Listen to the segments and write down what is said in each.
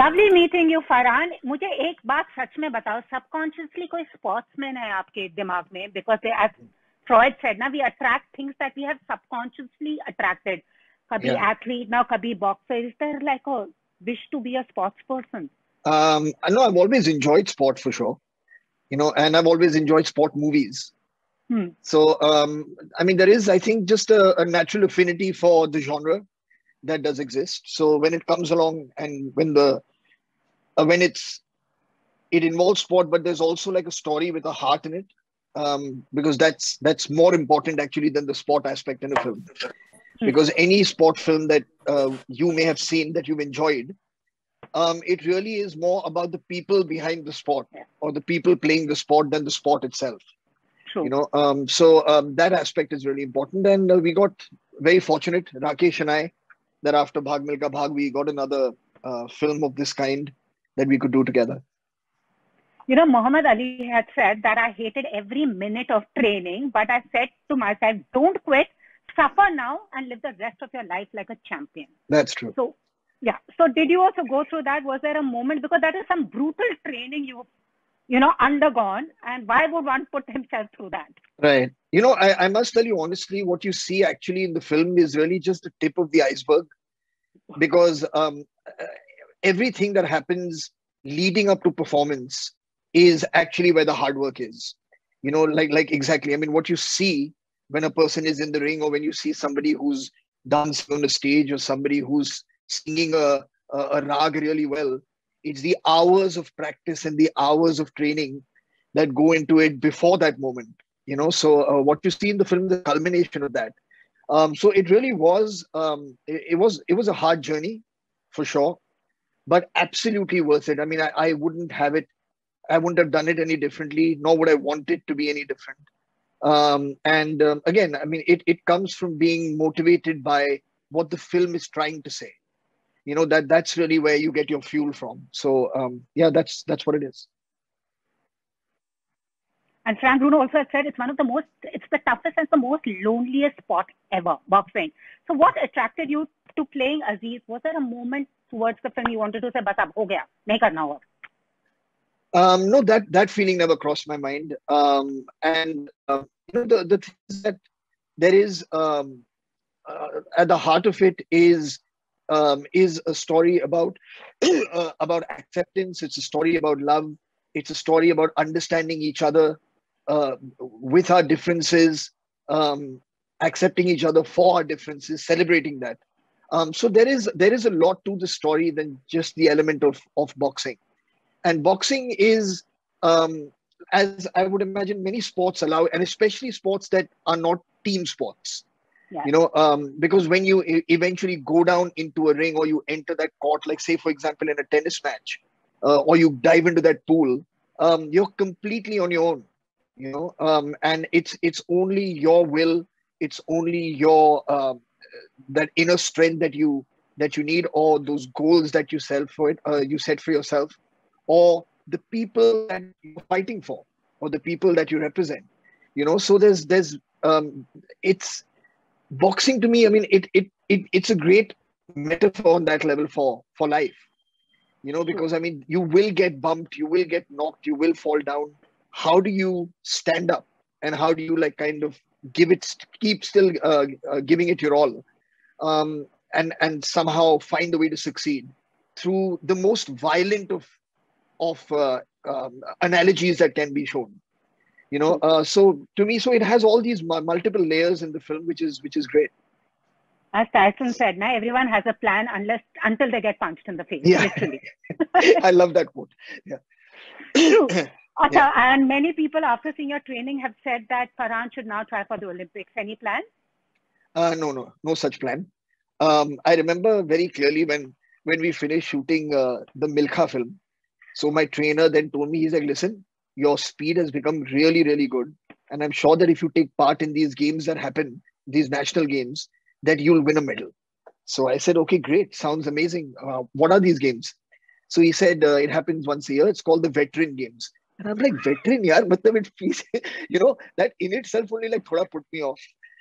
Lovely meeting you Farhan. मुझे एक बात सच में बताओ, सबकॉन्शियसली कोई स्पोर्ट्समैन है आपके दिमाग में? बिकॉज एज फ्रॉइड सेड ना, we attract things that we have subconsciously attracted. कभी एथलीट, नाउ कभी boxer. Is there like a wish to be a sports person? I know I've always enjoyed sport for sure, and I've always enjoyed sport movies. So, I mean, there is, I think, just a natural affinity for the genre that does exist. So when it comes along and when it involves sport, but there's also like a story with a heart in it, because that's more important actually than the sport aspect in a film. Because any sport film that you may have seen that you've enjoyed, it really is more about the people behind the sport or the people playing the sport than the sport itself. True. So that aspect is really important. And we got very fortunate, Rakesh and I, that after Bhag Milkha Bhag, we got another film of this kind that we could do together. Muhammad Ali had said that I hated every minute of training, but I said to myself, don't quit, suffer now and live the rest of your life like a champion. That's true. So, yeah. So did you also go through that? Was there a moment, because that is some brutal training you've undergone, and why would one put himself through that? Right. I must tell you honestly, what you see actually in the film is really just the tip of the iceberg, because everything that happens leading up to performance is actually where the hard work is. Like exactly. I mean, what you see when a person is in the ring, or when you see somebody who's dancing on the stage, or somebody who's singing a rag really well, it's the hours of practice and the hours of training that go into it before that moment. So what you see in the film is the culmination of that. So it really was, it was a hard journey for sure, but absolutely worth it. I mean, I wouldn't have done it any differently, nor would I want it to be any different. Again, I mean, it comes from being motivated by what the film is trying to say. That's really where you get your fuel from. So yeah, that's what it is. And Frank Bruno also said it's it's the toughest and the most loneliest sport ever, boxing. So what attracted you to playing Aziz? Was there a moment towards the film you wanted to say, "Bas ab ho gaya, nahi karna hoga"? No, that feeling never crossed my mind. The thing is that there is at the heart of it is a story about about acceptance. It's a story about love. It's a story about understanding each other with our differences, accepting each other for our differences, celebrating that. So there is a lot to the story than just the element of boxing. And boxing is, as I would imagine many sports allow, and especially sports that are not team sports. Yeah. Because when you eventually go down into a ring, or you enter that court, like say, for example, in a tennis match, or you dive into that pool, you're completely on your own, and it's only your will, it's only your that inner strength that you need, or those goals that you set for yourself, or the people that you're fighting for, or the people that you represent. So there's it's boxing to me. I mean, it's a great metaphor on that level for life. Because I mean, you will get bumped, you will get knocked, you will fall down. How do you stand up, and how do you kind of keep still giving it your all, and somehow find a way to succeed through the most violent of analogies that can be shown. So to me, it has all these multiple layers in the film, which is great. As Tyson said, "Na, everyone has a plan until they get punched in the face." Yeah. Literally. I love that quote. Yeah. True. Yeah. And many people after seeing your training have said that Farhan should now try for the Olympics. Any plan? No such plan. I remember very clearly when we finished shooting the Milkha film. So my trainer then told me, he's like, "Listen, your speed has become really, really good. And I'm sure that if you take part in these games that happen, these national games, that you'll win a medal." So I said, "Okay, great. Sounds amazing. What are these games?" So he said, "It happens once a year. It's called the Veteran Games." And I'm like, "Veteran, yaar, matlab it feels," that in itself only thoda put me off.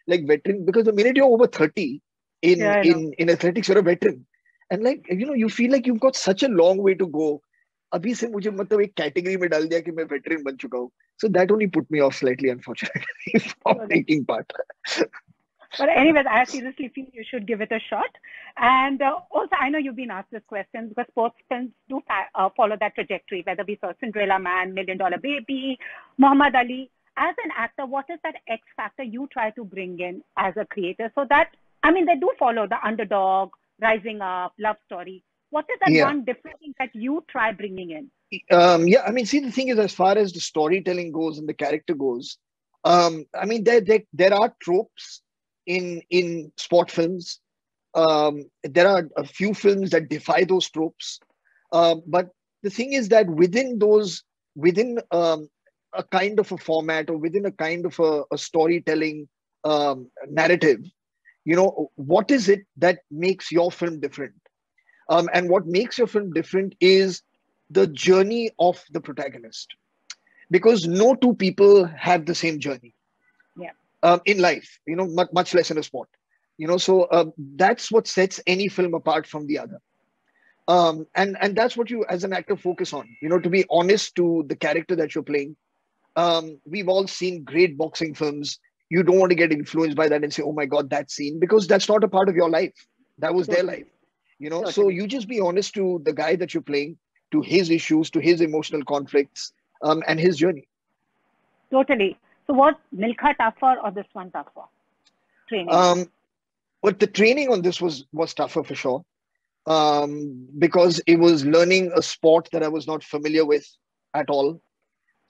like veteran, because the minute you're over 30 Yeah, I know. in athletics, you're a veteran. And like, you feel like you've got such a long way to go. अभी से मुझे मतलब एक category में डाल दिया कि मैं veteran बन चुका हूँ. So that only put me off slightly, unfortunately, from taking part. But anyways, I seriously feel you should give it a shot. And also, I know you've been asked this question because sports films do follow that trajectory, whether we saw Cinderella Man, Million Dollar Baby, Muhammad Ali. As an actor, what is that X factor you try to bring in as a creator? So that, I mean, they do follow the underdog, rising up, love story. What is that one different thing that you try bringing in? Yeah, I mean, see, the thing is, as far as the storytelling goes and the character goes, I mean, there are tropes in sport films. There are a few films that defy those tropes. But the thing is that within a kind of a format or within a kind of a storytelling narrative, what is it that makes your film different? And what makes your film different is the journey of the protagonist, because no two people have the same journey. In life, much less in a sport. So that's what sets any film apart from the other. And that's what you as an actor focus on, to be honest to the character that you're playing. We've all seen great boxing films. You don't want to get influenced by that and say, oh my God, that scene, because that's not a part of your life. That was their life, So you just be honest to the guy that you're playing, to his issues, to his emotional conflicts, and his journey. Totally. So was Milkha tougher or this one tougher? Training. But the training on this was tougher for sure. Because it was learning a sport that I was not familiar with at all.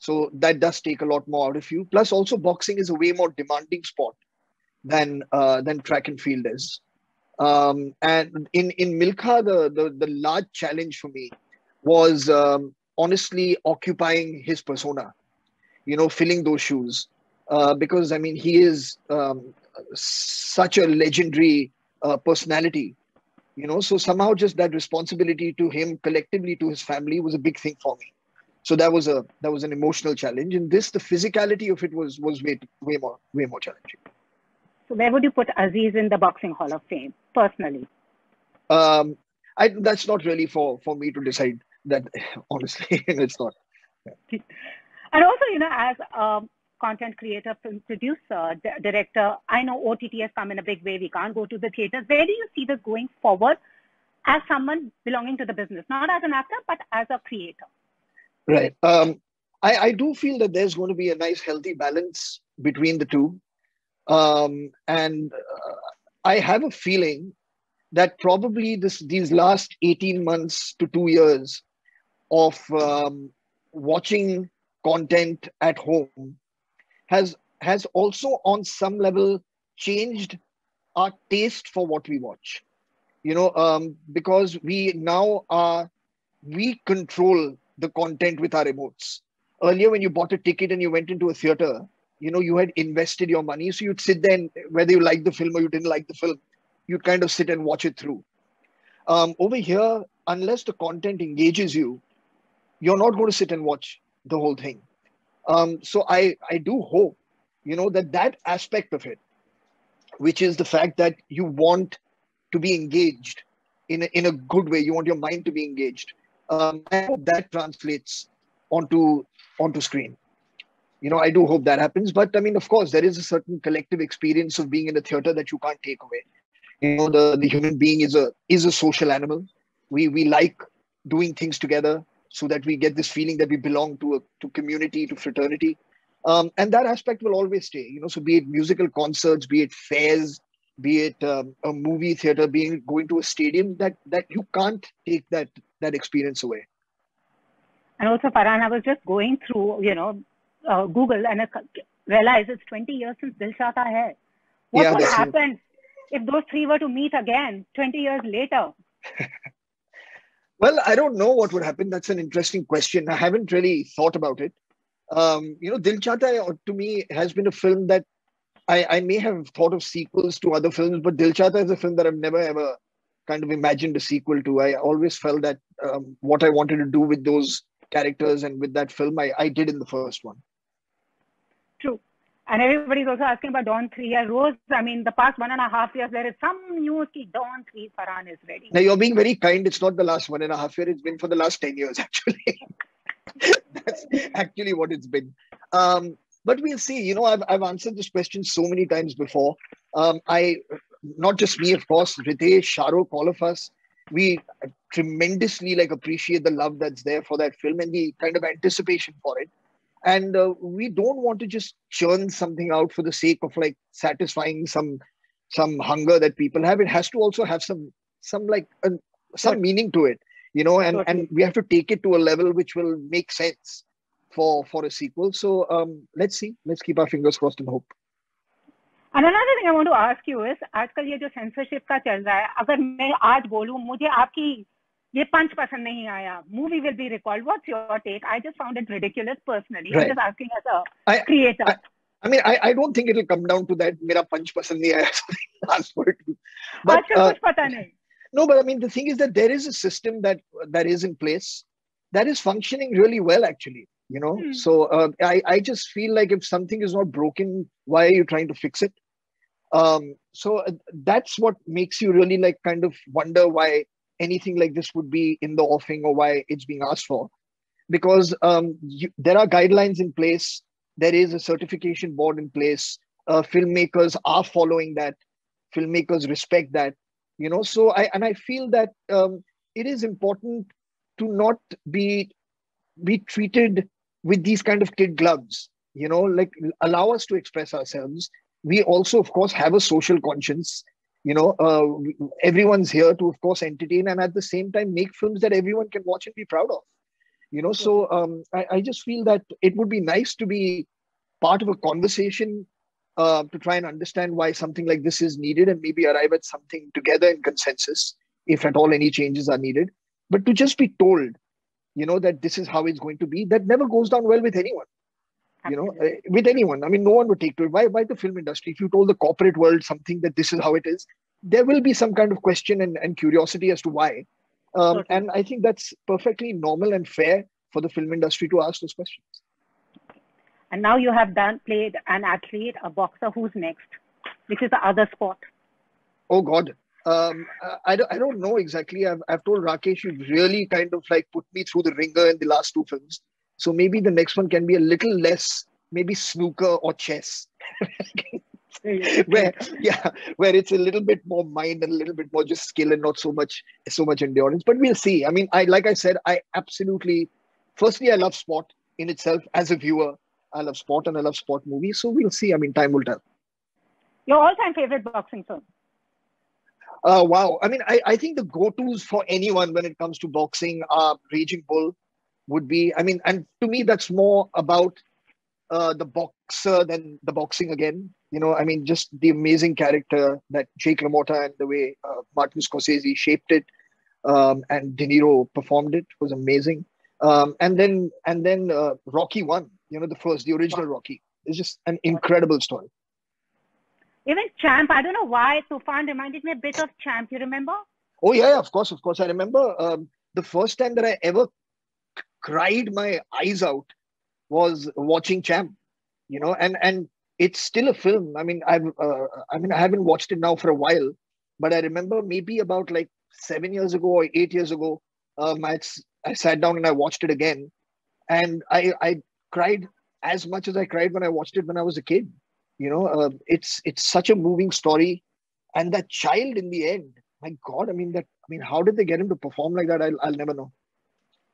So that does take a lot more out of you. Plus also boxing is a way more demanding sport than track and field is. And in Milkha, the large challenge for me was honestly occupying his persona, filling those shoes. Because I mean, he is such a legendary personality, so somehow just that responsibility to him, collectively to his family, was a big thing for me. So that was an emotional challenge. And the physicality of it was way more challenging. So where would you put Aziz in the Boxing Hall of Fame, personally? That's not really for me to decide that, honestly. It's not. Yeah. And also, as a content creator, film producer, director, I know OTT has come in a big way. We can't go to the theaters. Where do you see this going forward as someone belonging to the business, not as an actor, but as a creator? Right. I do feel that there's going to be a nice, healthy balance between the two. And I have a feeling that probably these last 18 months to 2 years of watching content at home has also on some level changed our taste for what we watch. Because we control the content with our remotes. Earlier, when you bought a ticket and you went into a theater, you had invested your money. So you'd sit there and whether you liked the film or you didn't like the film, you'd kind of sit and watch it through. Over here, unless the content engages you, you're not going to sit and watch the whole thing. So I do hope, that aspect of it, which is the fact that you want to be engaged in a good way. You want your mind to be engaged. I hope that translates onto screen. I do hope that happens. But I mean, of course, there is a certain collective experience of being in a theater that you can't take away. The human being is a social animal. We like doing things together so that we get this feeling that we belong to community, to fraternity. And that aspect will always stay. So be it musical concerts, be it fairs, be it a movie theater, going to a stadium, that you can't take that experience away. And also, Farhan, I was just going through, Google, and I realized it's 20 years since Dil Chahta Hai. What would happen if those three were to meet again 20 years later? Well, I don't know what would happen. That's an interesting question. I haven't really thought about it. Dil Chahta Hai, to me, has been a film that I may have thought of sequels to other films, but Dil Chahta Hai is a film that I've never ever kind of imagined a sequel to. I always felt that what I wanted to do with those characters and with that film, I did in the first one. True. And everybody's also asking about Dawn 3. Rose, I mean, the past 1.5 years, there is some news that Dawn 3 Farhan is ready. Now, you're being very kind. It's not the last 1.5 years. It's been for the last 10 years, actually. That's actually what it's been. But we'll see. You know, I've answered this question so many times before. Not just me, of course, Ritesh, Shahrukh, all of us, we tremendously appreciate the love that's there for that film and the kind of anticipation for it. And we don't want to just churn something out for the sake of satisfying some hunger that people have. It has to also have some meaning to it, you know, and we have to take it to a level which will make sense for a sequel. So let's see. Let's keep our fingers crossed and hope. And another thing I want to ask you is, आजकल ये जो censorship का चल रहा है, अगर मैं आज बोलूं मुझे आपकी ये पंच पसंद नहीं आया, movie will be recalled. What's your take? I just found it ridiculous personally. Right. I'm just asking as a creator. I mean, I don't think it'll come down to that. मेरा पंच पसंद नहीं आया, ask for it. But कुछ पता नहीं. No, but I mean, the thing is that there is a system that is in place that is functioning really well, actually. You know, so I just feel like if something is not broken, why are you trying to fix it? So that's what makes you really kind of wonder why anything like this would be in the offing or why it's being asked for. Because there are guidelines in place. There is a certification board in place. Filmmakers are following that. Filmmakers respect that. You know, so I feel that it is important to not be treated with these kind of kid gloves, you know, allow us to express ourselves. We also, of course, have a social conscience, you know, everyone's here to, of course, entertain and at the same time make films that everyone can watch and be proud of, you know. So I just feel that it would be nice to be part of a conversation to try and understand why something like this is needed and maybe arrive at something together in consensus, if at all any changes are needed. But to just be told, you know, that this is how it's going to be, that never goes down well with anyone. Absolutely. You know, with anyone. I mean, no one would take to it. Why the film industry? If you told the corporate world something that this is how it is, there will be some kind of question and curiosity as to why. And I think that's perfectly normal and fair for the film industry to ask those questions. And now you have played an athlete, a boxer. Who's next? Which is the other sport? Oh God. I don't know exactly. I've told Rakesh, you've really kind of put me through the ringer in the last two films. So maybe the next one can be a little less, maybe snooker or chess. where it's a little bit more mind and a little bit more just skill and not so much endurance. But we'll see. I mean, like I said, firstly, I love sport in itself as a viewer. I love sport and I love sport movies. So we'll see. I mean, time will tell. Your all-time favorite boxing film? Wow. I mean, I think the go-tos for anyone when it comes to boxing are Raging Bull would be, I mean, and to me, that's more about the boxer than the boxing again. You know, I mean, just the amazing character that Jake LaMotta and the way Martin Scorsese shaped it and De Niro performed it was amazing. And then Rocky 1, you know, the original Rocky. It's just an incredible story. Even Champ, I don't know why Tufan reminded me a bit of Champ. You remember? Oh yeah, of course. I remember the first time that I ever cried my eyes out was watching Champ. You know, and it's still a film. I mean, I haven't watched it now for a while, but I remember maybe about 7 years ago or 8 years ago, I sat down and I watched it again, and I cried as much as I cried when I watched it when I was a kid. You know, it's such a moving story, and that child in the end, my God, I mean, how did they get him to perform like that? I'll never know.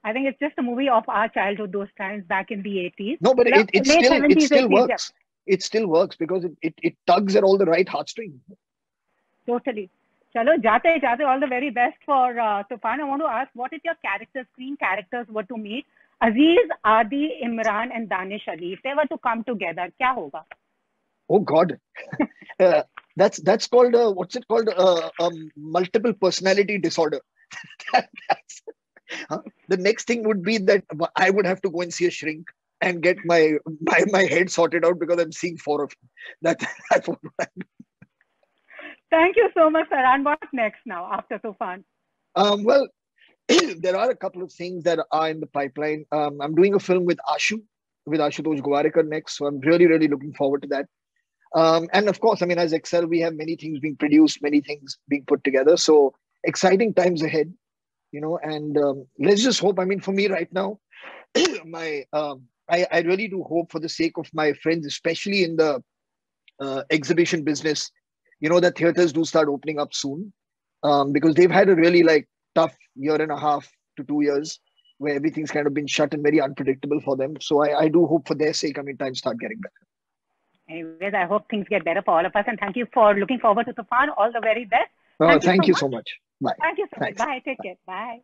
I think it's just a movie of our childhood, those times back in the 80s. No, but it still works. It still works because it tugs at all the right heartstrings. Totally. Chalo, jate, all the very best for Tufan. I want to ask, what if your screen characters were to meet? Aziz, Adi, Imran, and Danish Ali. If they were to come together, kya hoga? Oh God, that's called what's it called? Multiple personality disorder. The next thing would be that I would have to go and see a shrink and get my head sorted out because I'm seeing 4 of them. That's what I do. Thank you so much, Farhan. What's next now after Tufan? Well, there are a couple of things that are in the pipeline. I'm doing a film with Ashu. with Ashutosh Gowarikar next. So I'm really, really looking forward to that. And of course, I mean, as Excel, we have many things being produced, many things being put together. So exciting times ahead, and let's just hope. I mean, for me right now, I really do hope, for the sake of my friends, especially in the exhibition business, that theaters do start opening up soon, because they've had a really tough year and a half to 2 years where everything's kind of been shut and very unpredictable for them. So I do hope, for their sake, I mean, times start getting better. Anyways, I hope things get better for all of us, and thank you for looking forward to Tufan. All the very best. Thank you so much. Bye. Thank you so much. Bye. Take care. Bye.